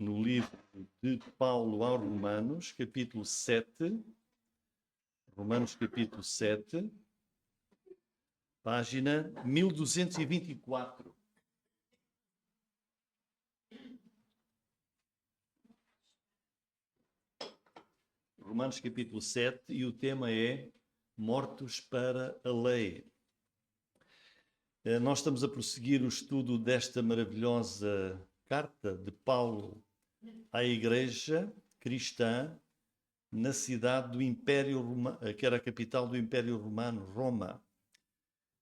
no livro de Paulo aos Romanos, capítulo 7. Romanos, capítulo 7, página 1224. Romanos, capítulo 7, e o tema é Mortos para a Lei. Nós estamos a prosseguir o estudo desta maravilhosa carta de Paulo à Igreja cristã na cidade do Império Romano, que era a capital do Império Romano, Roma.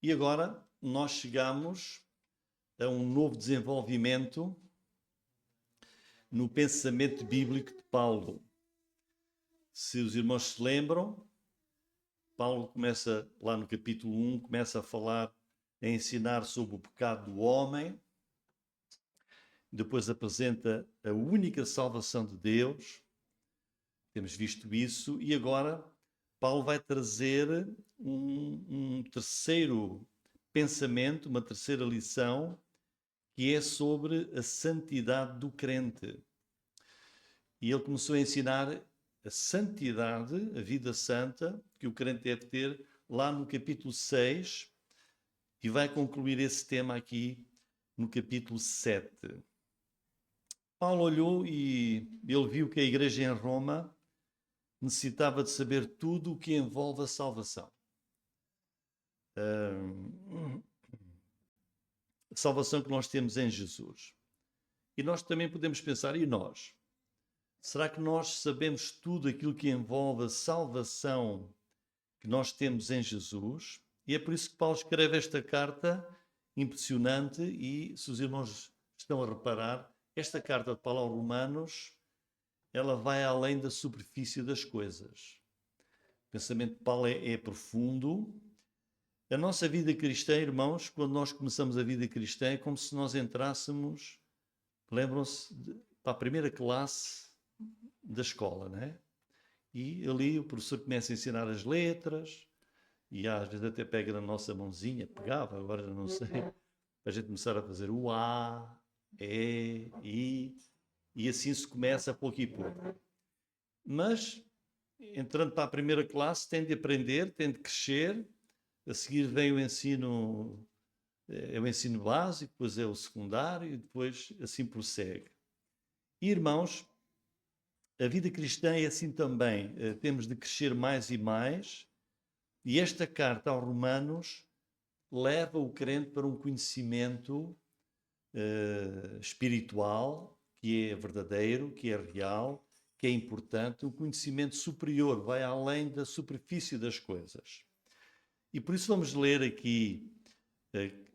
E agora nós chegamos a um novo desenvolvimento no pensamento bíblico de Paulo. Se os irmãos se lembram, Paulo começa lá no capítulo 1, começa a falar, a ensinar sobre o pecado do homem, depois apresenta a única salvação de Deus, temos visto isso, e agora Paulo vai trazer um terceiro pensamento, uma terceira lição, que é sobre a santidade do crente. E ele começou a ensinar a santidade, a vida santa, que o crente deve ter, lá no capítulo 6, e vai concluir esse tema aqui no capítulo 7. Paulo olhou e ele viu que a igreja em Roma necessitava de saber tudo o que envolve a salvação. A salvação que nós temos em Jesus. E nós também podemos pensar, e nós? Será que nós sabemos tudo aquilo que envolve a salvação que nós temos em Jesus? E é por isso que Paulo escreve esta carta impressionante e, se os irmãos estão a reparar, esta carta de Paulo aos Romanos, ela vai além da superfície das coisas. O pensamento de Paulo é profundo. A nossa vida cristã, irmãos, quando nós começamos a vida cristã, é como se nós entrássemos, lembram-se, para a primeira classe da escola, não é? E ali o professor começa a ensinar as letras e às vezes até pega na nossa mãozinha, pegava, agora já não sei, para a gente começar a fazer o A, E, I, e assim se começa a pouco e pouco. Mas, entrando para a primeira classe, tem de aprender, tem de crescer, a seguir vem o ensino, é o ensino básico, depois é o secundário e depois assim prossegue. E, irmãos, a vida cristã é assim também, temos de crescer mais e mais, e esta carta aos Romanos leva o crente para um conhecimento espiritual, que é verdadeiro, que é real, que é importante, um conhecimento superior, vai além da superfície das coisas. E por isso vamos ler aqui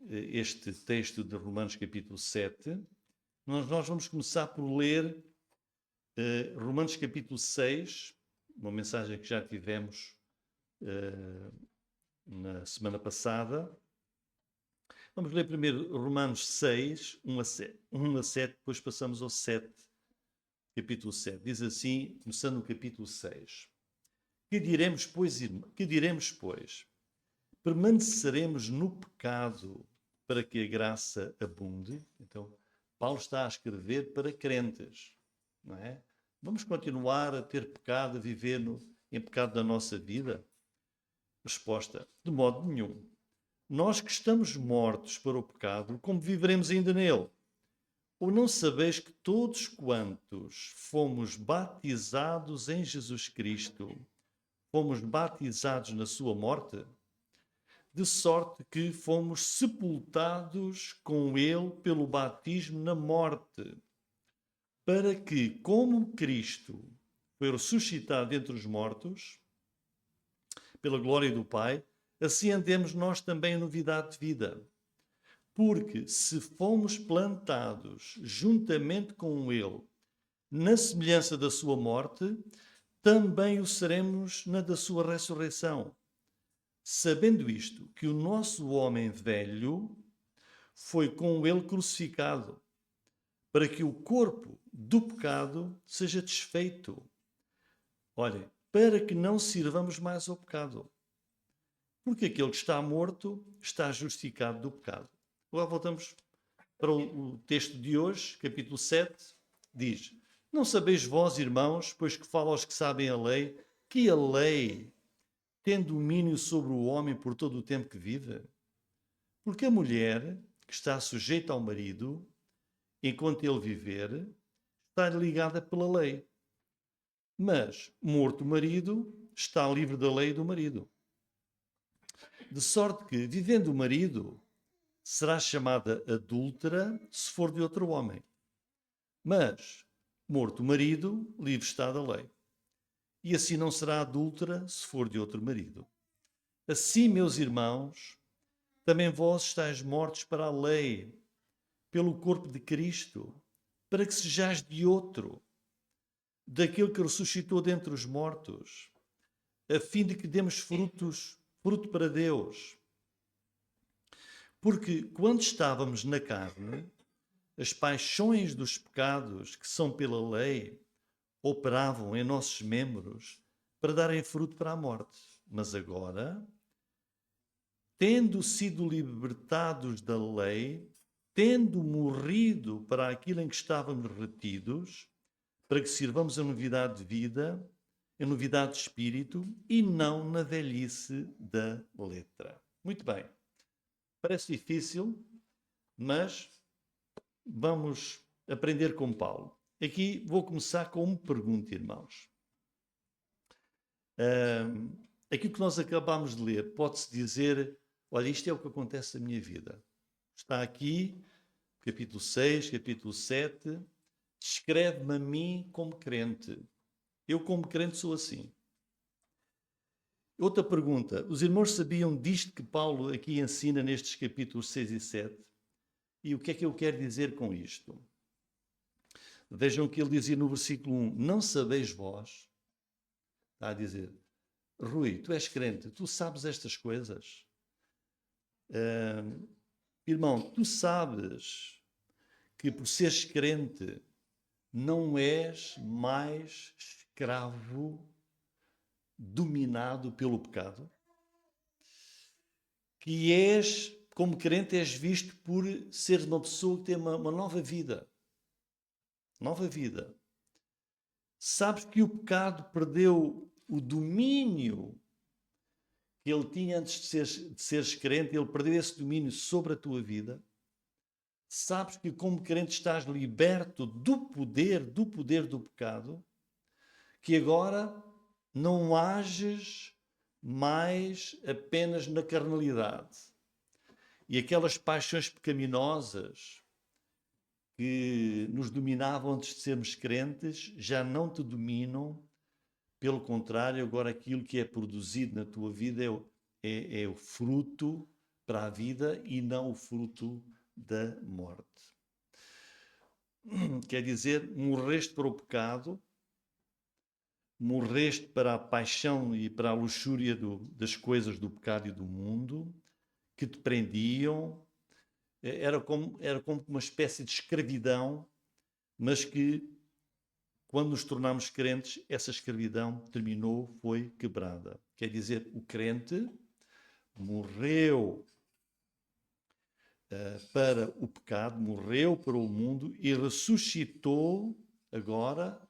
este texto de Romanos capítulo 7. Nós vamos começar por ler Romanos capítulo 6, uma mensagem que já tivemos na semana passada. Vamos ler primeiro Romanos 6, 1 a 7, depois passamos ao 7, capítulo 7. Diz assim, começando no capítulo 6. Que diremos, pois, irmão? Que diremos, pois? Permaneceremos no pecado para que a graça abunde? Então, Paulo está a escrever para crentes, não é? Vamos continuar a ter pecado, a viver em pecado da nossa vida? Resposta: de modo nenhum. Nós que estamos mortos para o pecado, como viveremos ainda nele? Ou não sabeis que todos quantos fomos batizados em Jesus Cristo, fomos batizados na sua morte? De sorte que fomos sepultados com ele pelo batismo na morte, para que, como Cristo foi ressuscitado entre os mortos, pela glória do Pai, assim andemos nós também em novidade de vida. Porque se fomos plantados juntamente com ele na semelhança da sua morte, também o seremos na da sua ressurreição. Sabendo isto, que o nosso homem velho foi com ele crucificado, para que o corpo do pecado seja desfeito. Olhem, para que não sirvamos mais ao pecado. Porque aquele que está morto está justificado do pecado. Agora voltamos para o texto de hoje, capítulo 7, diz: não sabeis vós, irmãos, pois que falo aos que sabem a lei, que a lei tem domínio sobre o homem por todo o tempo que vive? Porque a mulher, que está sujeita ao marido, enquanto ele viver, está ligada pela lei. Mas, morto o marido, está livre da lei do marido. De sorte que, vivendo o marido, será chamada adúltera se for de outro homem. Mas, morto o marido, livre está da lei. E assim não será adúltera se for de outro marido. Assim, meus irmãos, também vós estáis mortos para a lei, pelo corpo de Cristo, para que sejais de outro, daquele que ressuscitou dentre os mortos, a fim de que demos fruto para Deus. Porque quando estávamos na carne, as paixões dos pecados que são pela lei operavam em nossos membros para darem fruto para a morte. Mas agora, tendo sido libertados da lei, tendo morrido para aquilo em que estávamos retidos, para que sirvamos a novidade de vida, a novidade de espírito e não na velhice da letra. Muito bem. Parece difícil, mas vamos aprender com Paulo. Aqui vou começar com uma pergunta, irmãos. Aquilo que nós acabamos de ler, pode-se dizer, olha, isto é o que acontece na minha vida. Está aqui, capítulo 6, capítulo 7, descreve-me a mim como crente. Eu como crente sou assim. Outra pergunta, os irmãos sabiam disto que Paulo aqui ensina nestes capítulos 6 e 7? E o que é que eu quero dizer com isto? Vejam o que ele dizia no versículo 1, não sabeis vós, está a dizer, Rui, tu és crente, tu sabes estas coisas? Irmão, tu sabes que por seres crente não és mais escravo dominado pelo pecado? Que és, como crente, és visto por seres uma pessoa que tem uma nova vida. Nova vida. Sabes que o pecado perdeu o domínio que ele tinha antes de seres crente, ele perdeu esse domínio sobre a tua vida. Sabes que como crente estás liberto do poder do pecado, que agora não ages mais apenas na carnalidade. E aquelas paixões pecaminosas que nos dominavam antes de sermos crentes, já não te dominam. Pelo contrário, agora aquilo que é produzido na tua vida é o fruto para a vida e não o fruto da morte. Quer dizer, morreste para o pecado, morreste para a paixão e para a luxúria das coisas do pecado e do mundo, que te prendiam. Era como uma espécie de escravidão, mas que, quando nos tornamos crentes, essa escravidão terminou, foi quebrada. Quer dizer, o crente morreu para o pecado, morreu para o mundo e ressuscitou agora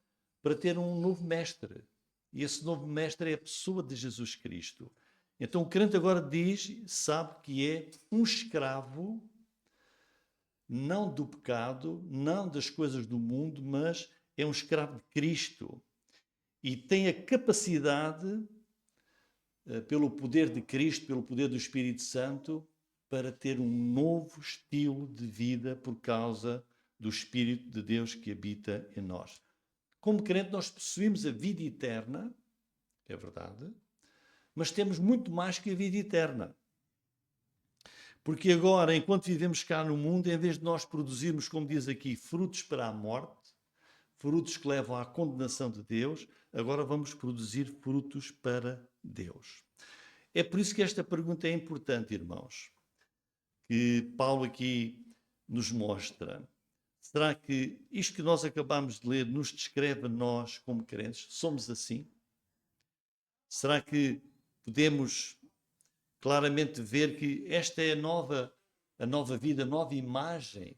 para ter um novo mestre. E esse novo mestre é a pessoa de Jesus Cristo. Então o crente agora sabe que é um escravo, não do pecado, não das coisas do mundo, mas é um escravo de Cristo. E tem a capacidade, pelo poder de Cristo, pelo poder do Espírito Santo, para ter um novo estilo de vida por causa do Espírito de Deus que habita em nós. Como crente, nós possuímos a vida eterna, é verdade, mas temos muito mais que a vida eterna. Porque agora, enquanto vivemos cá no mundo, em vez de nós produzirmos, como diz aqui, frutos para a morte, frutos que levam à condenação de Deus, agora vamos produzir frutos para Deus. É por isso que esta pergunta é importante, irmãos, que Paulo aqui nos mostra. Será que isto que nós acabamos de ler nos descreve a nós como crentes? Somos assim? Será que podemos claramente ver que esta é a nova vida, a nova imagem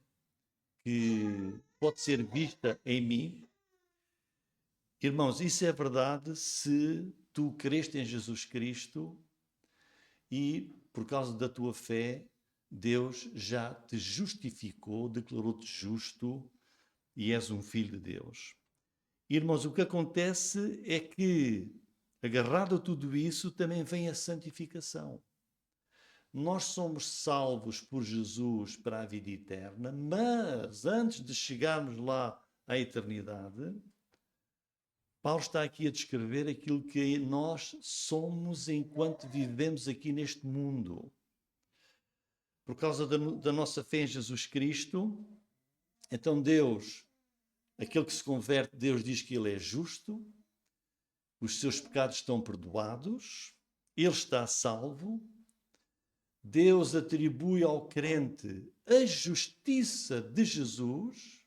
que pode ser vista em mim. Irmãos, isso é verdade se tu creste em Jesus Cristo e, por causa da tua fé, Deus já te justificou, declarou-te justo e és um filho de Deus. Irmãos, o que acontece é que, agarrado a tudo isso, também vem a santificação. Nós somos salvos por Jesus para a vida eterna, mas antes de chegarmos lá à eternidade, Paulo está aqui a descrever aquilo que nós somos enquanto vivemos aqui neste mundo. Por causa da nossa fé em Jesus Cristo, então Deus, aquele que se converte, Deus diz que ele é justo, os seus pecados estão perdoados, ele está salvo. Deus atribui ao crente a justiça de Jesus,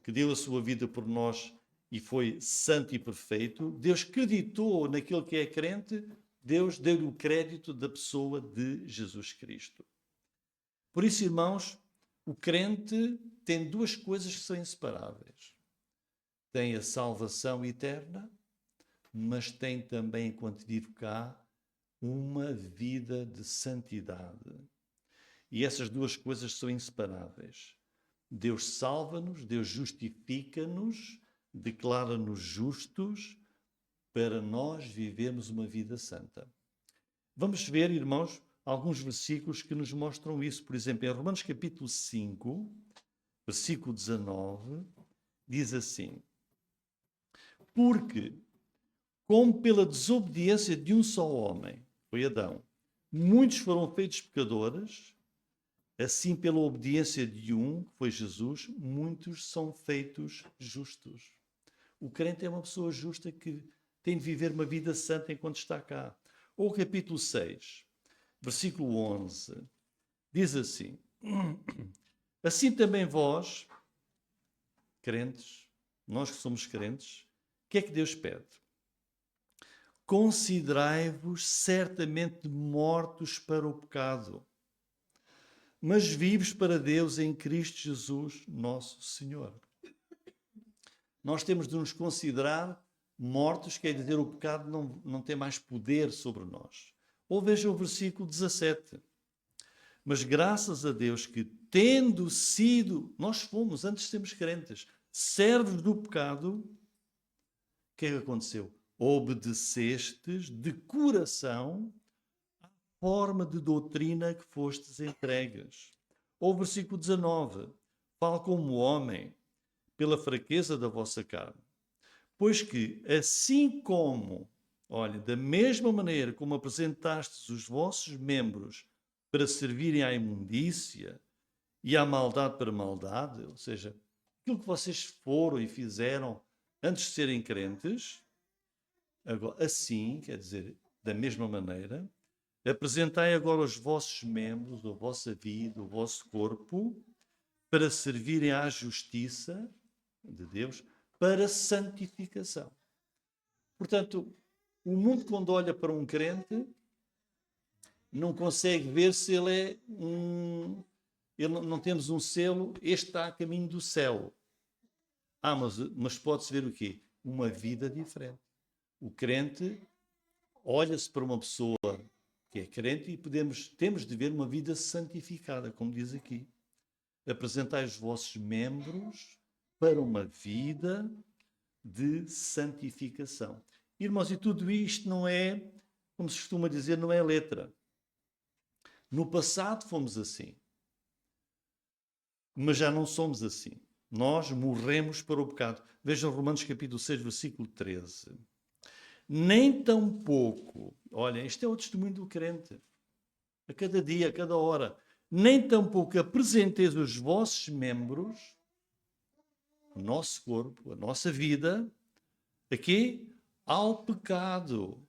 que deu a sua vida por nós e foi santo e perfeito. Deus creditou naquele que é crente, Deus deu-lhe o crédito da pessoa de Jesus Cristo. Por isso, irmãos, o crente tem duas coisas que são inseparáveis. Tem a salvação eterna, mas tem também, enquanto vive cá, uma vida de santidade. E essas duas coisas são inseparáveis. Deus salva-nos, Deus justifica-nos, declara-nos justos para nós vivermos uma vida santa. Vamos ver, irmãos, alguns versículos que nos mostram isso. Por exemplo, em Romanos capítulo 5, versículo 19, diz assim: porque, como pela desobediência de um só homem, foi Adão, muitos foram feitos pecadores, assim pela obediência de um, que foi Jesus, muitos são feitos justos. O crente é uma pessoa justa que tem de viver uma vida santa enquanto está cá. Ou o capítulo 6, versículo 11, diz assim: assim também vós, crentes, nós que somos crentes, o que é que Deus pede? Considerai-vos certamente mortos para o pecado, mas vivos para Deus em Cristo Jesus, nosso Senhor. Nós temos de nos considerar mortos, quer dizer, o pecado não tem mais poder sobre nós. Ou veja o versículo 17. Mas graças a Deus que, tendo sido, nós fomos, antes de sermos crentes, servos do pecado, o que é que aconteceu? Obedecestes de coração à forma de doutrina que fostes entregues. Ou o versículo 19. Fala como homem, pela fraqueza da vossa carne. Pois que, assim como, olha, da mesma maneira como apresentastes os vossos membros para servirem à imundícia e à maldade para maldade, ou seja, aquilo que vocês foram e fizeram antes de serem crentes, agora, assim, quer dizer, da mesma maneira, apresentai agora os vossos membros, a vossa vida, o vosso corpo, para servirem à justiça de Deus, para santificação. Portanto, o mundo, quando olha para um crente, não consegue ver se ele é não temos um selo, este está a caminho do céu. Mas pode-se ver o quê? Uma vida diferente. O crente olha-se para uma pessoa que é crente e temos de ver uma vida santificada, como diz aqui. Apresentai os vossos membros para uma vida de santificação. Irmãos, e tudo isto não é, como se costuma dizer, não é letra. No passado fomos assim, mas já não somos assim. Nós morremos para o pecado. Vejam Romanos capítulo 6, versículo 13. Nem tampouco, olhem, isto é o testemunho do crente, a cada dia, a cada hora, nem tampouco apresenteis os vossos membros, o nosso corpo, a nossa vida, aqui, ao pecado,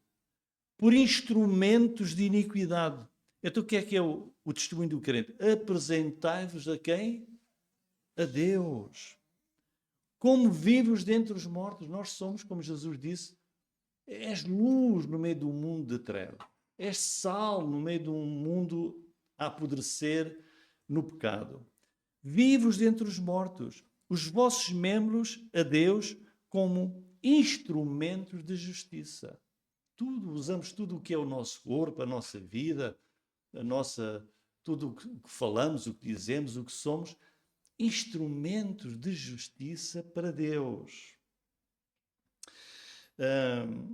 por instrumentos de iniquidade. Então o que é o testemunho do crente? Apresentai-vos a quem? A Deus. Como vivos dentre os mortos. Nós somos, como Jesus disse, és luz no meio do mundo de trevas. És sal no meio de um mundo a apodrecer no pecado. Vivos dentre os mortos. os vossos membros a Deus como instrumentos de justiça. Usamos tudo o que é o nosso corpo, a nossa vida, tudo o que falamos, o que dizemos, o que somos, instrumentos de justiça para Deus.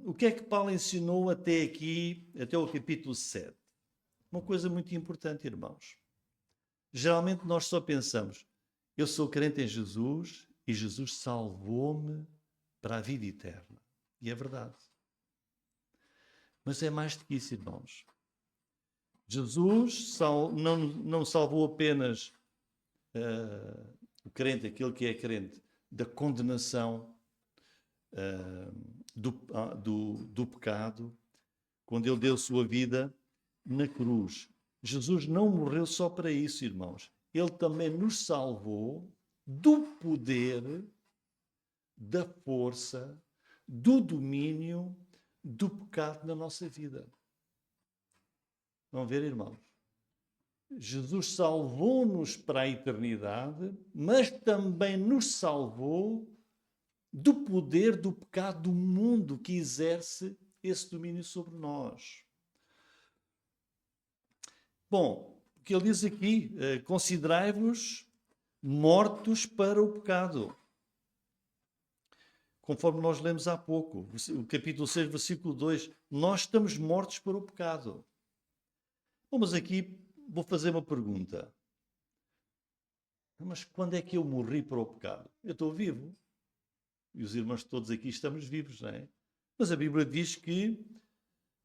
O que é que Paulo ensinou até aqui, até o capítulo 7? Uma coisa muito importante, irmãos. Geralmente nós só pensamos, eu sou crente em Jesus e Jesus salvou-me para a vida eterna. E é verdade. Mas é mais do que isso, irmãos. Jesus não salvou apenas o crente, aquele que é crente, da condenação do pecado, quando ele deu sua vida na cruz. Jesus não morreu só para isso, irmãos. Ele também nos salvou do poder, da força, do domínio do pecado na nossa vida. Vão ver, irmãos? Jesus salvou-nos para a eternidade, mas também nos salvou do poder do pecado do mundo que exerce esse domínio sobre nós. Bom, o que ele diz aqui, considerai-vos mortos para o pecado. Conforme nós lemos há pouco, o capítulo 6, versículo 2, nós estamos mortos para o pecado. Bom, mas aqui vou fazer uma pergunta. Mas quando é que eu morri para o pecado? Eu estou vivo. E os irmãos todos aqui estamos vivos, não é? Mas a Bíblia diz que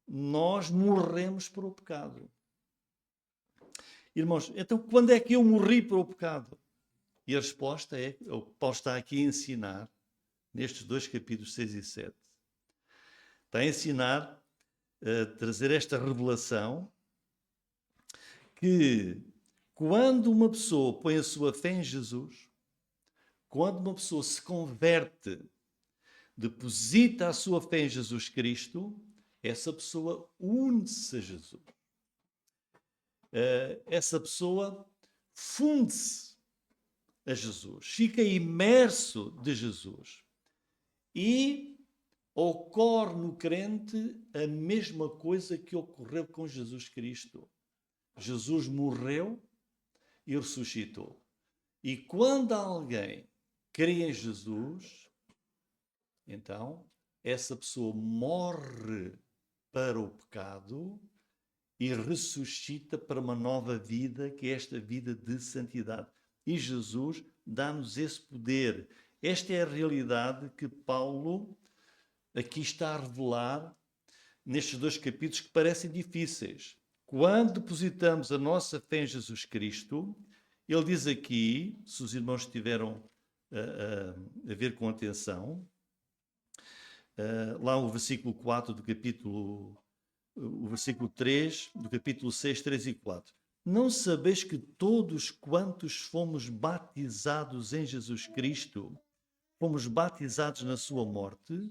nós morremos para o pecado. Irmãos, então quando é que eu morri para o pecado? E a resposta é, o que Paulo está aqui a ensinar, nestes dois capítulos 6 e 7. Está a ensinar, a trazer esta revelação, que quando uma pessoa põe a sua fé em Jesus, quando uma pessoa se converte, deposita a sua fé em Jesus Cristo, essa pessoa une-se a Jesus. Essa pessoa funde-se a Jesus, fica imerso de Jesus. E ocorre no crente a mesma coisa que ocorreu com Jesus Cristo. Jesus morreu e ressuscitou. E quando alguém crê em Jesus, então essa pessoa morre para o pecado e ressuscita para uma nova vida, que é esta vida de santidade. E Jesus dá-nos esse poder. Esta é a realidade que Paulo aqui está a revelar nestes dois capítulos que parecem difíceis. Quando depositamos a nossa fé em Jesus Cristo, ele diz aqui, se os irmãos estiveram a ver com atenção, lá o versículo 4 do capítulo, o versículo 3 do capítulo 6, 3 e 4. Não sabeis que todos quantos fomos batizados em Jesus Cristo, fomos batizados na sua morte?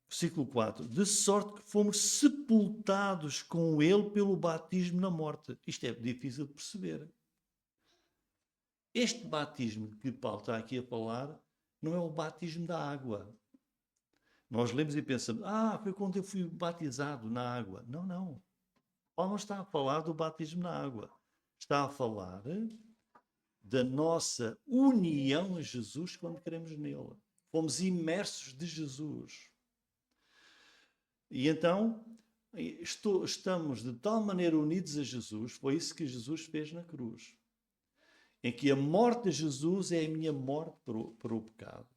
Versículo 4. De sorte que fomos sepultados com ele pelo batismo na morte. Isto é difícil de perceber. Este batismo que Paulo está aqui a falar não é o batismo da água. Nós lemos e pensamos, foi quando eu fui batizado na água. Não, não. Paulo não está a falar do batismo na água. Está a falar da nossa união a Jesus quando cremos nele. Fomos imersos de Jesus. E então, estamos de tal maneira unidos a Jesus, foi isso que Jesus fez na cruz. Em que a morte de Jesus é a minha morte para o pecado.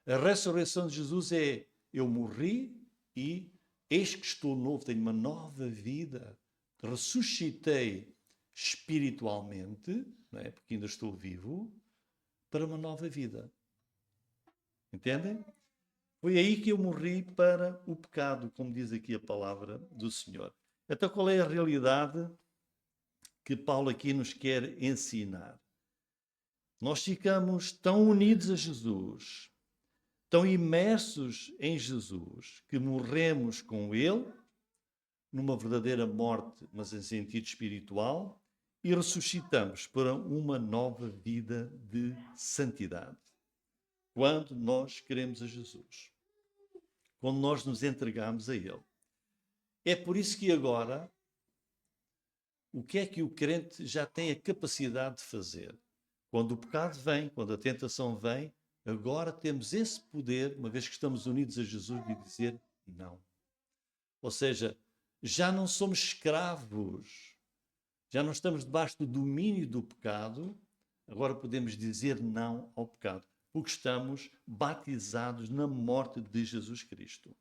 A ressurreição de Jesus é, eu morri e eis que estou novo, tenho uma nova vida. Ressuscitei espiritualmente, não é? Porque ainda estou vivo, para uma nova vida. Entendem? Foi aí que eu morri para o pecado, como diz aqui a palavra do Senhor. Então, qual é a realidade que Paulo aqui nos quer ensinar? Nós ficamos tão unidos a Jesus, tão imersos em Jesus, que morremos com Ele, numa verdadeira morte, mas em sentido espiritual, e ressuscitamos para uma nova vida de santidade. Quando nós queremos a Jesus, quando nós nos entregamos a Ele. É por isso que agora, o que é que o crente já tem a capacidade de fazer? Quando o pecado vem, quando a tentação vem, agora temos esse poder, uma vez que estamos unidos a Jesus, de dizer não. Ou seja, já não somos escravos, já não estamos debaixo do domínio do pecado, agora podemos dizer não ao pecado, porque estamos batizados na morte de Jesus Cristo.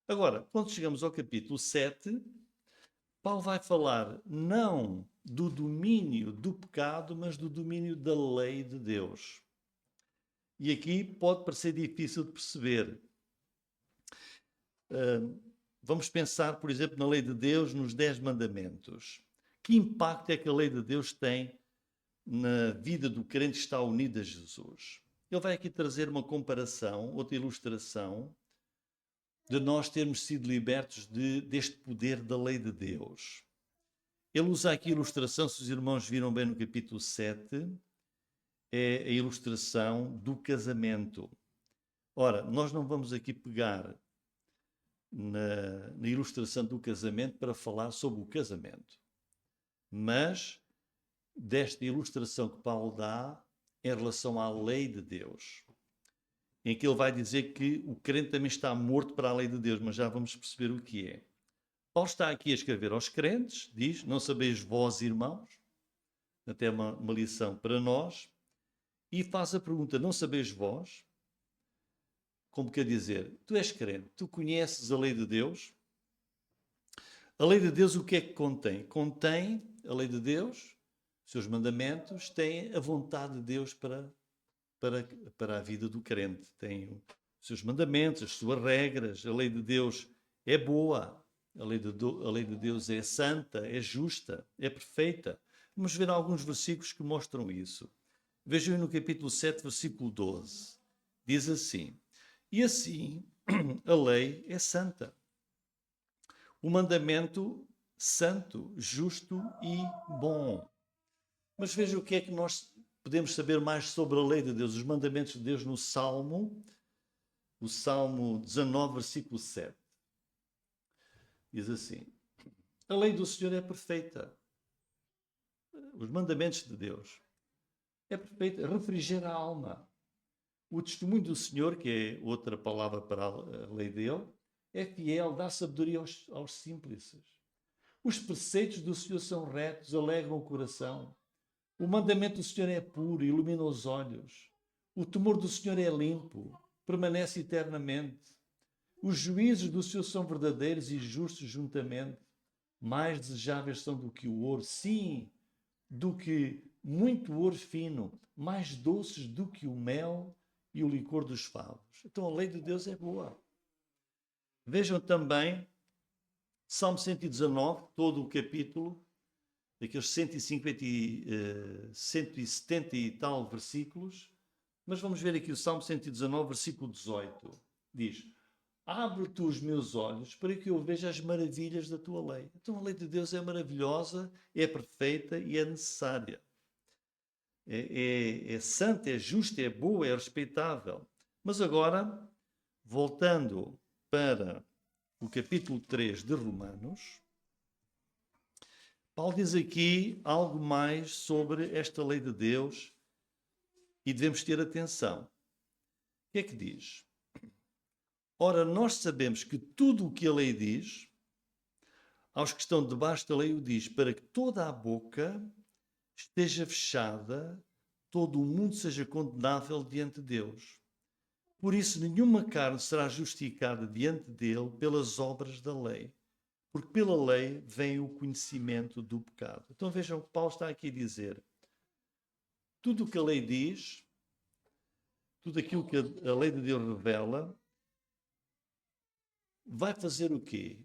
Agora, quando chegamos ao capítulo 7, Paulo vai falar não do domínio do pecado, mas do domínio da lei de Deus. E aqui pode parecer difícil de perceber. Vamos pensar, por exemplo, na lei de Deus, nos 10 mandamentos. Que impacto é que a lei de Deus tem na vida do crente que está unido a Jesus? Ele vai aqui trazer uma comparação, outra ilustração, de nós termos sido libertos deste poder da lei de Deus. Ele usa aqui a ilustração, se os irmãos viram bem no capítulo 7, é a ilustração do casamento. Ora, nós não vamos aqui pegar na ilustração do casamento para falar sobre o casamento, mas desta ilustração que Paulo dá em relação à lei de Deus, em que ele vai dizer que o crente também está morto para a lei de Deus, mas já vamos perceber o que é. Paulo está aqui a escrever aos crentes, diz, não sabeis vós, irmãos, até uma lição para nós, e faz a pergunta, não sabeis vós? Como quer dizer, tu és crente, tu conheces a lei de Deus? A lei de Deus o que é que contém? Contém a lei de Deus, os seus mandamentos, tem a vontade de Deus para a vida do crente. Tem os seus mandamentos, as suas regras. A lei de Deus é boa. A lei de Deus é santa, é justa, é perfeita. Vamos ver alguns versículos que mostram isso. Vejam no capítulo 7, versículo 12. Diz assim, e assim a lei é santa. O mandamento santo, justo e bom. Mas vejam o que é que nós podemos saber mais sobre a lei de Deus, os mandamentos de Deus no Salmo, o Salmo 19, versículo 7. Diz assim, a lei do Senhor é perfeita. Os mandamentos de Deus é perfeita, refrigera a alma. O testemunho do Senhor, que é outra palavra para a lei dele, é fiel, dá sabedoria aos simples. Os preceitos do Senhor são retos, alegram o coração. O mandamento do Senhor é puro, ilumina os olhos. O temor do Senhor é limpo, permanece eternamente. Os juízos do Senhor são verdadeiros e justos juntamente. Mais desejáveis são do que o ouro, sim, do que muito ouro fino, mais doces do que o mel e o licor dos favos. Então a lei de Deus é boa. Vejam também Salmo 119, todo o capítulo, daqueles 150 170 e tal versículos, mas vamos ver aqui o Salmo 119, versículo 18. Diz, abre-te os meus olhos para que eu veja as maravilhas da tua lei. Então a lei de Deus é maravilhosa, é perfeita e é necessária. É santa, é justa, é boa, é respeitável. Mas agora, voltando para o capítulo 3 de Romanos, Paulo diz aqui algo mais sobre esta lei de Deus e devemos ter atenção. O que é que diz? Ora, nós sabemos que tudo o que a lei diz, aos que estão debaixo da lei o diz, para que toda a boca esteja fechada, todo o mundo seja condenável diante de Deus. Por isso, nenhuma carne será justificada diante dele pelas obras da lei, porque pela lei vem o conhecimento do pecado. Então vejam o que Paulo está aqui a dizer. Tudo o que a lei diz, tudo aquilo que a lei de Deus revela, vai fazer o quê?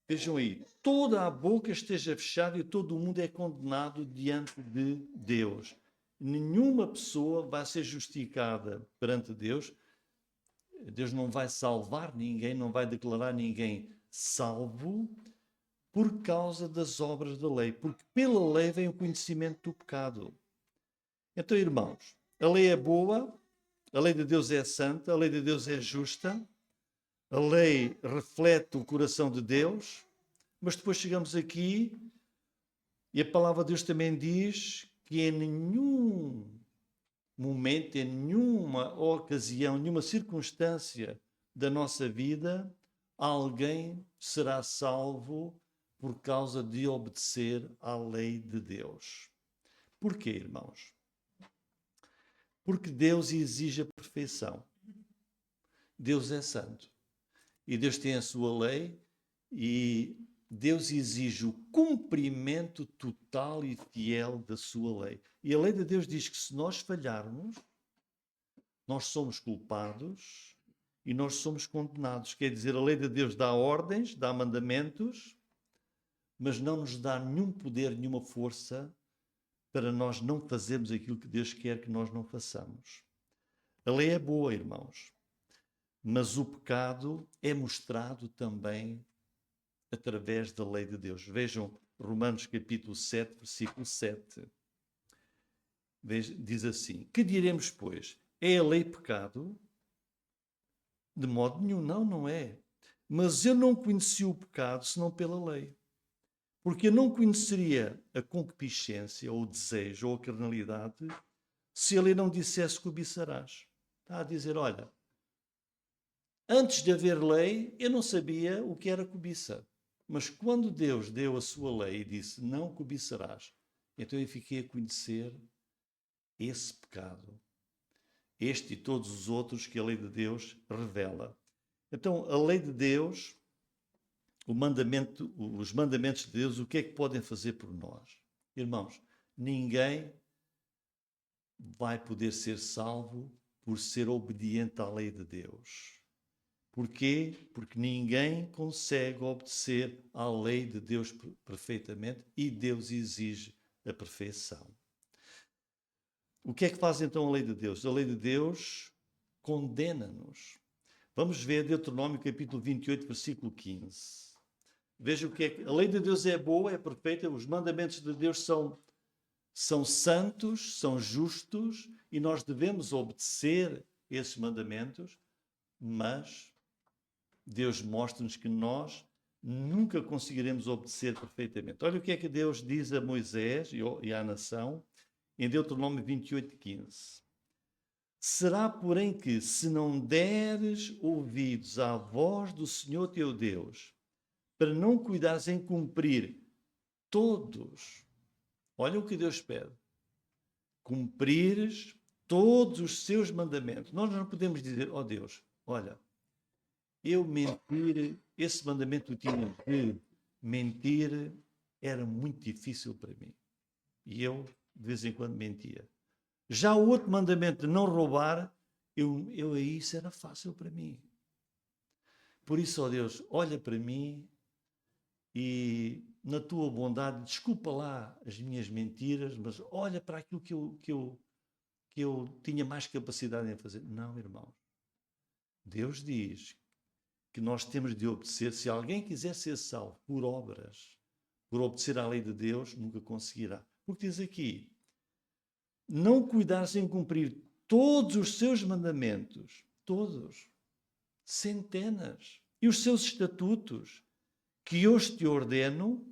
Vejam aí, toda a boca esteja fechada e todo o mundo é condenado diante de Deus. Nenhuma pessoa vai ser justificada perante Deus. Deus não vai salvar ninguém, não vai declarar ninguém salvo por causa das obras da lei, porque pela lei vem o conhecimento do pecado. Então, irmãos, a lei é boa, a lei de Deus é santa, a lei de Deus é justa, a lei reflete o coração de Deus, mas depois chegamos aqui e a palavra de Deus também diz que em nenhum momento, em nenhuma ocasião, nenhuma circunstância da nossa vida, alguém será salvo por causa de obedecer à lei de Deus. Porquê, irmãos? Porque Deus exige a perfeição. Deus é santo. E Deus tem a sua lei e Deus exige o cumprimento total e fiel da sua lei. E a lei de Deus diz que se nós falharmos, nós somos culpados e nós somos condenados. Quer dizer, a lei de Deus dá ordens, dá mandamentos, mas não nos dá nenhum poder, nenhuma força para nós não fazermos aquilo que Deus quer que nós não façamos. A lei é boa, irmãos, mas o pecado é mostrado também através da lei de Deus. Vejam Romanos capítulo 7, versículo 7. Diz assim: que diremos, pois? É a lei pecado? De modo nenhum, não é. Mas eu não conheci o pecado senão pela lei. Porque eu não conheceria a concupiscência, ou o desejo, ou a carnalidade, se a lei não dissesse cobiçarás. Está a dizer, olha, antes de haver lei, eu não sabia o que era cobiça. Mas quando Deus deu a sua lei e disse, não cobiçarás, então eu fiquei a conhecer esse pecado. Este e todos os outros que a lei de Deus revela. Então, a lei de Deus, os mandamentos de Deus, o que é que podem fazer por nós? Irmãos, ninguém vai poder ser salvo por ser obediente à lei de Deus. Porquê? Porque ninguém consegue obedecer à lei de Deus perfeitamente e Deus exige a perfeição. O que é que faz então a lei de Deus? A lei de Deus condena-nos. Vamos ver Deuteronômio capítulo 28, versículo 15. Veja o que é que... A lei de Deus é boa, é perfeita, os mandamentos de Deus são santos, são justos e nós devemos obedecer esses mandamentos, mas Deus mostra-nos que nós nunca conseguiremos obedecer perfeitamente. Olha o que é que Deus diz a Moisés e à nação em Deuteronômio 28, 15. Será, porém, que se não deres ouvidos à voz do Senhor teu Deus, para não cuidares em cumprir todos, olha o que Deus pede, cumprires todos os seus mandamentos. Nós não podemos dizer, ó Deus, olha, eu mentir, esse mandamento que tinha de mentir era muito difícil para mim. E eu, de vez em quando, mentia. Já o outro mandamento de não roubar, eu aí isso era fácil para mim. Por isso, ó Deus, olha para mim e na tua bondade, desculpa lá as minhas mentiras, mas olha para aquilo que eu tinha mais capacidade em fazer. Não, irmãos. Deus diz que nós temos de obedecer. Se alguém quiser ser salvo por obras, por obedecer à lei de Deus, nunca conseguirá. Porque diz aqui, não cuidares em cumprir todos os seus mandamentos, todos, centenas, e os seus estatutos, que hoje te ordeno,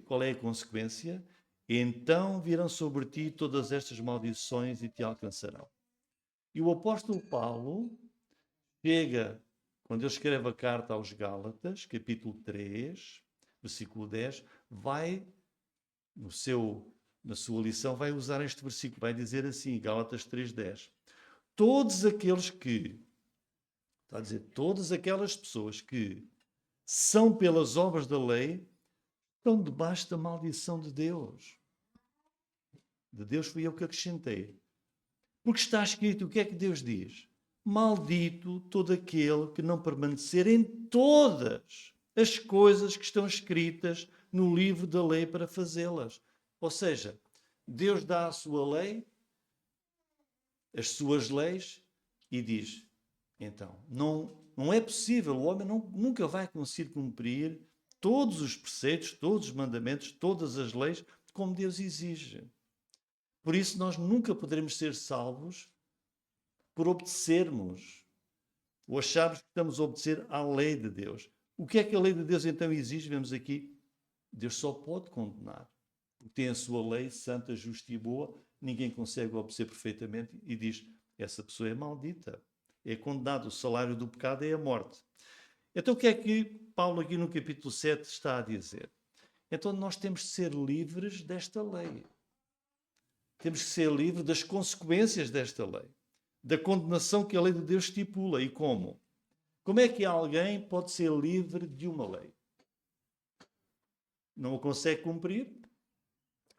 qual é a consequência? Então virão sobre ti todas estas maldições e te alcançarão. E o apóstolo Paulo chega, quando ele escreve a carta aos Gálatas, capítulo 3, versículo 10, vai, na sua lição, vai usar este versículo, vai dizer assim, Gálatas 3:10. Todos aqueles que, está a dizer, todas aquelas pessoas que são pelas obras da lei, estão debaixo da maldição de Deus. De Deus fui eu que acrescentei. Porque está escrito, o que é que Deus diz? Maldito todo aquele que não permanecer em todas as coisas que estão escritas no livro da lei para fazê-las. Ou seja, Deus dá a sua lei, as suas leis, e diz, então, não é possível, o homem nunca vai conseguir cumprir todos os preceitos, todos os mandamentos, todas as leis, como Deus exige. Por isso nós nunca poderemos ser salvos por obedecermos ou acharmos que estamos a obedecer à lei de Deus. O que é que a lei de Deus então exige? Vemos aqui, Deus só pode condenar. Porque tem a sua lei santa, justa e boa, ninguém consegue obedecer perfeitamente e diz, essa pessoa é maldita, é condenada, o salário do pecado é a morte. Então o que é que Paulo aqui no capítulo 7 está a dizer? Então nós temos de ser livres desta lei. Temos que ser livres das consequências desta lei. Da condenação que a lei de Deus estipula. E como? Como é que alguém pode ser livre de uma lei? Não a consegue cumprir.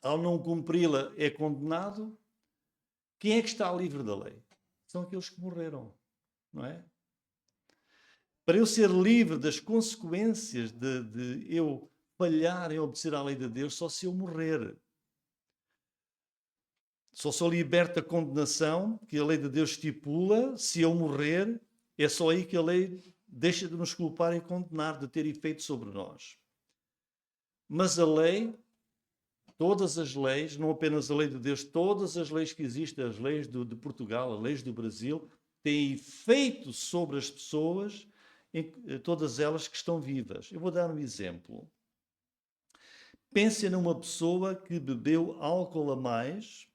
Ao não cumpri-la é condenado. Quem é que está livre da lei? São aqueles que morreram, não é? Para eu ser livre das consequências de eu falhar em obedecer à lei de Deus, só se eu morrer. Só sou liberto da condenação que a lei de Deus estipula, se eu morrer, é só aí que a lei deixa de nos culpar e condenar, de ter efeito sobre nós. Mas a lei, todas as leis, não apenas a lei de Deus, todas as leis que existem, as leis de Portugal, as leis do Brasil, têm efeito sobre as pessoas, todas elas que estão vivas. Eu vou dar um exemplo. Pense numa pessoa que bebeu álcool a mais,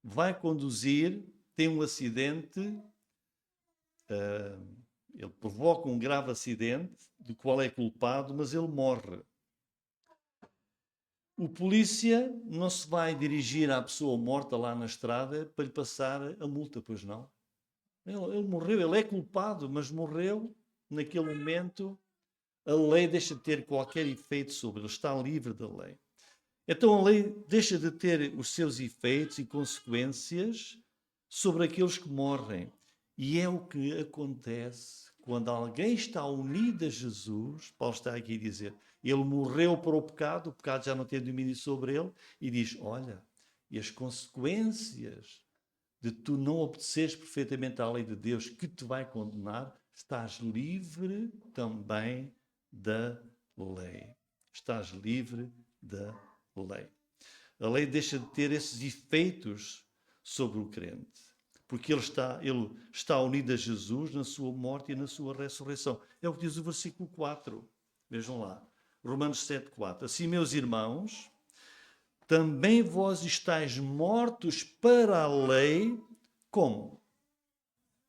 vai conduzir, tem um acidente, ele provoca um grave acidente, do qual é culpado, mas ele morre. O polícia não se vai dirigir à pessoa morta lá na estrada para lhe passar a multa, pois não. Ele morreu, ele é culpado, mas morreu naquele momento. A lei deixa de ter qualquer efeito sobre ele, está livre da lei. Então a lei deixa de ter os seus efeitos e consequências sobre aqueles que morrem. E é o que acontece quando alguém está unido a Jesus. Paulo está aqui a dizer, ele morreu para o pecado já não tem domínio sobre ele, e diz, olha, e as consequências de tu não obedeceres perfeitamente à lei de Deus que te vai condenar, estás livre também da lei. Estás livre da lei. A lei deixa de ter esses efeitos sobre o crente, porque ele está unido a Jesus na sua morte e na sua ressurreição. É o que diz o versículo 4. Vejam lá. Romanos 7,4. Assim, meus irmãos, também vós estáis mortos para a lei, como?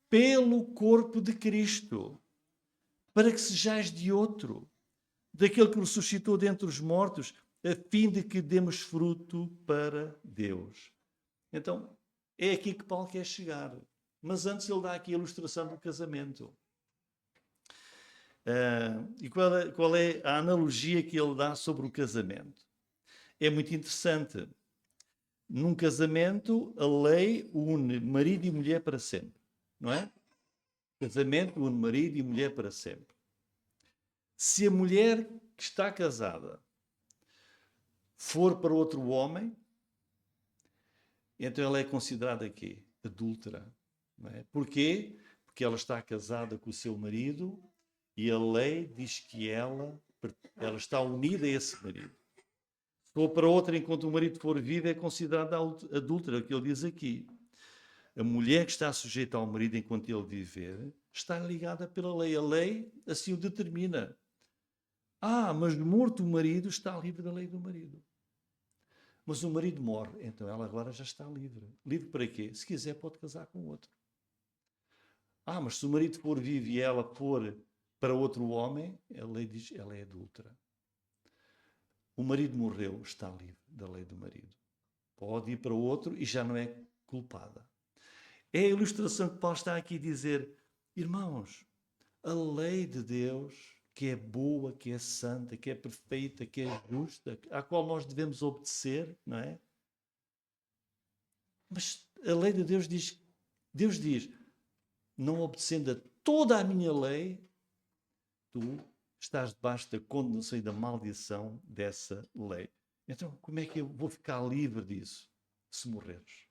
Pelo corpo de Cristo, para que sejais de outro, daquele que ressuscitou dentre os mortos, a fim de que demos fruto para Deus. Então, é aqui que Paulo quer chegar. Mas antes ele dá aqui a ilustração do casamento. E qual é a analogia que ele dá sobre o casamento? É muito interessante. Num casamento, a lei une marido e mulher para sempre. Não é? Casamento une marido e mulher para sempre. Se a mulher que está casada for para outro homem, então ela é considerada aqui adúltera. Não é? Porquê? Porque ela está casada com o seu marido e a lei diz que ela está unida a esse marido. Se for para outra enquanto o marido for vivo, é considerada adúltera, é o que ele diz aqui. A mulher que está sujeita ao marido enquanto ele viver está ligada pela lei. A lei assim o determina. Mas morto o marido, está livre da lei do marido. Mas o marido morre, então ela agora já está livre. Livre para quê? Se quiser pode casar com outro. Mas se o marido for vivo e ela for para outro homem, a lei diz que ela é adúltera. O marido morreu, está livre da lei do marido. Pode ir para outro e já não é culpada. É a ilustração que Paulo está aqui a dizer. Irmãos, a lei de Deus, que é boa, que é santa, que é perfeita, que é justa, à qual nós devemos obedecer, não é? Mas a lei de Deus diz, não obedecendo a toda a minha lei, tu estás debaixo da condenação e da maldição dessa lei. Então, como é que eu vou ficar livre disso? Se morreres.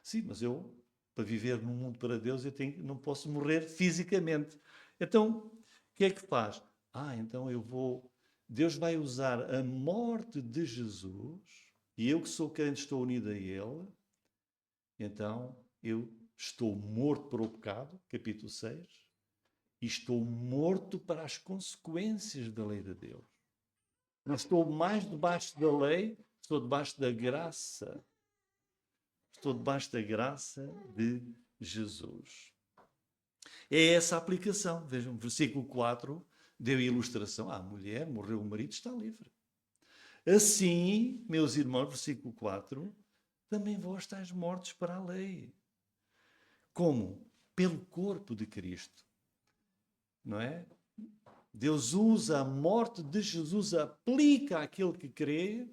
Sim, mas eu, para viver num mundo para Deus, não posso morrer fisicamente. Então, o que é que faz? Então eu vou Deus vai usar a morte de Jesus, e eu que sou crente estou unido a Ele, então eu estou morto para o pecado, capítulo 6, e estou morto para as consequências da lei de Deus. Não estou mais debaixo da lei, estou debaixo da graça. Estou debaixo da graça de Jesus. É essa a aplicação. Vejam, versículo 4 deu a ilustração. A mulher morreu, o marido está livre. Assim, meus irmãos, versículo 4, também vós estáis mortos para a lei. Como? Pelo corpo de Cristo. Não é? Deus usa a morte de Jesus, aplica àquele que crê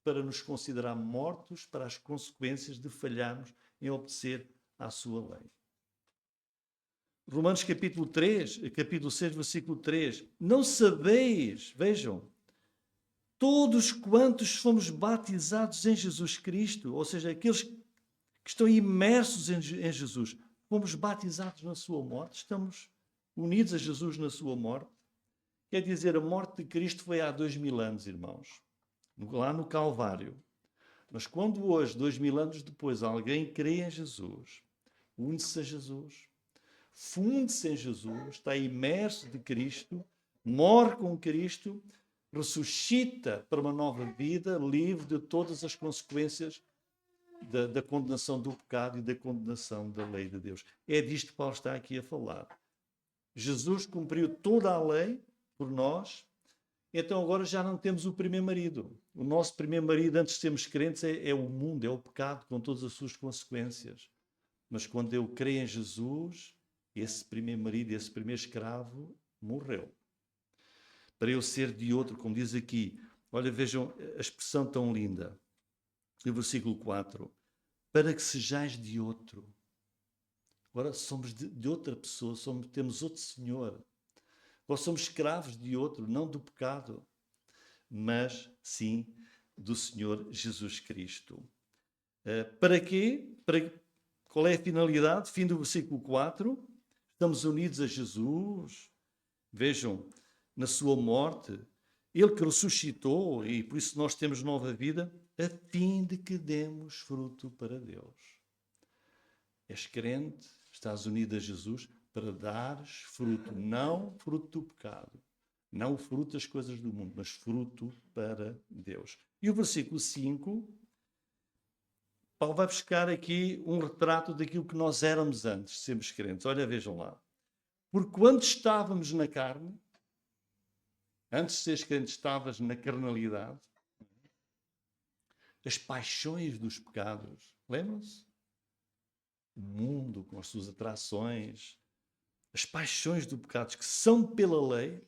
para nos considerar mortos para as consequências de falharmos em obedecer à sua lei. Romanos capítulo 3, capítulo 6, versículo 3. Não sabeis, vejam, todos quantos fomos batizados em Jesus Cristo, ou seja, aqueles que estão imersos em Jesus, fomos batizados na sua morte, estamos unidos a Jesus na sua morte. Quer dizer, a morte de Cristo foi há 2000 anos, irmãos, lá no Calvário. Mas quando hoje, 2000 anos depois, alguém crê em Jesus, une-se a Jesus, funde-se em Jesus, está imerso de Cristo, morre com Cristo, ressuscita para uma nova vida, livre de todas as consequências da condenação do pecado e da condenação da lei de Deus. É disto que Paulo está aqui a falar. Jesus cumpriu toda a lei por nós, então agora já não temos o primeiro marido. O nosso primeiro marido, antes de sermos crentes, é o mundo, é o pecado, com todas as suas consequências. Mas quando eu creio em Jesus, esse primeiro marido, esse primeiro escravo, morreu. Para eu ser de outro, como diz aqui, olha, vejam a expressão tão linda, no versículo 4, para que sejais de outro. Agora somos de outra pessoa, temos outro Senhor. Agora somos escravos de outro, não do pecado, mas sim do Senhor Jesus Cristo. Para quê? Qual é a finalidade? Fim do versículo 4. Estamos unidos a Jesus. Vejam, na sua morte, Ele que ressuscitou, e por isso nós temos nova vida, a fim de que demos fruto para Deus. És crente, estás unido a Jesus para dares fruto, não fruto do pecado, não o fruto das coisas do mundo, mas fruto para Deus. E o versículo 5, Paulo vai buscar aqui um retrato daquilo que nós éramos antes de sermos crentes. Olha, vejam lá. Porque quando estávamos na carne, antes de seres crente, estavas na carnalidade, as paixões dos pecados, lembram-se? O mundo com as suas atrações, as paixões do pecado que são pela lei,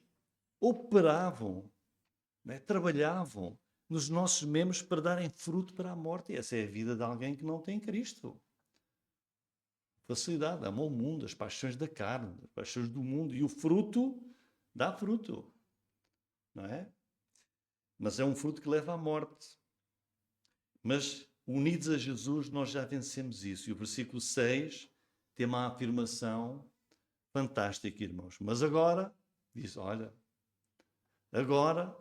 operavam, né, trabalhavam nos nossos membros para darem fruto para a morte. E essa é a vida de alguém que não tem Cristo. Facilidade, ama o mundo, as paixões da carne, as paixões do mundo. E o fruto dá fruto, não é? Mas é um fruto que leva à morte. Mas, unidos a Jesus, nós já vencemos isso. E o versículo 6 tem uma afirmação fantástica, irmãos. Mas agora, diz, olha, agora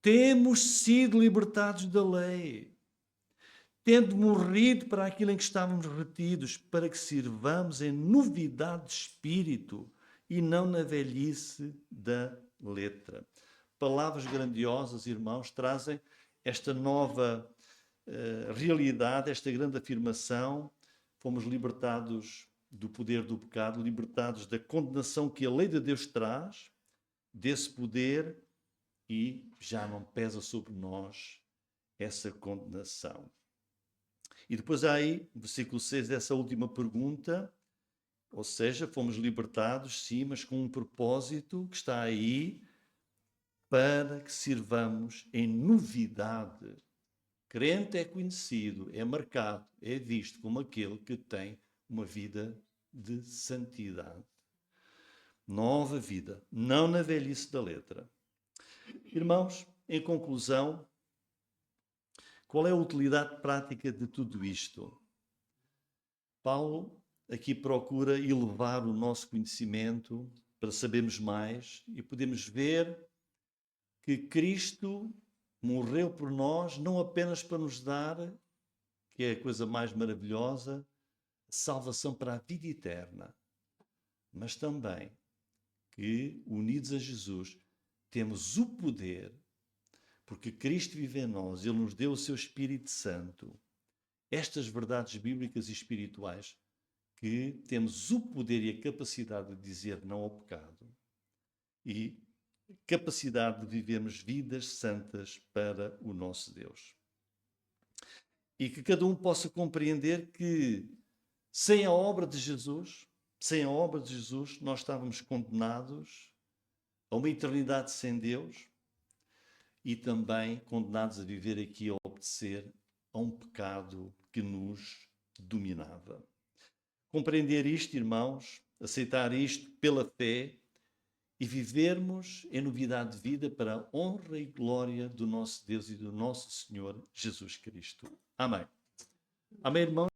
temos sido libertados da lei, tendo morrido para aquilo em que estávamos retidos, para que sirvamos em novidade de espírito e não na velhice da letra. Palavras grandiosas, irmãos, trazem esta nova realidade, esta grande afirmação. Fomos libertados do poder do pecado, libertados da condenação que a lei de Deus traz, desse poder, e já não pesa sobre nós essa condenação. E depois há aí, versículo 6, essa última pergunta, ou seja, fomos libertados, sim, mas com um propósito que está aí, para que sirvamos em novidade. Crente é conhecido, é marcado, é visto como aquele que tem uma vida de santidade. Nova vida, não na velhice da letra. Irmãos, em conclusão, qual é a utilidade prática de tudo isto? Paulo aqui procura elevar o nosso conhecimento para sabermos mais e podemos ver que Cristo morreu por nós, não apenas para nos dar, que é a coisa mais maravilhosa, salvação para a vida eterna, mas também que, unidos a Jesus, temos o poder, porque Cristo vive em nós, Ele nos deu o seu Espírito Santo, estas verdades bíblicas e espirituais, que temos o poder e a capacidade de dizer não ao pecado e capacidade de vivermos vidas santas para o nosso Deus. E que cada um possa compreender que sem a obra de Jesus, nós estávamos condenados a uma eternidade sem Deus e também condenados a viver aqui a obedecer a um pecado que nos dominava. Compreender isto, irmãos, aceitar isto pela fé e vivermos em novidade de vida para a honra e glória do nosso Deus e do nosso Senhor Jesus Cristo. Amém. Amém, irmãos.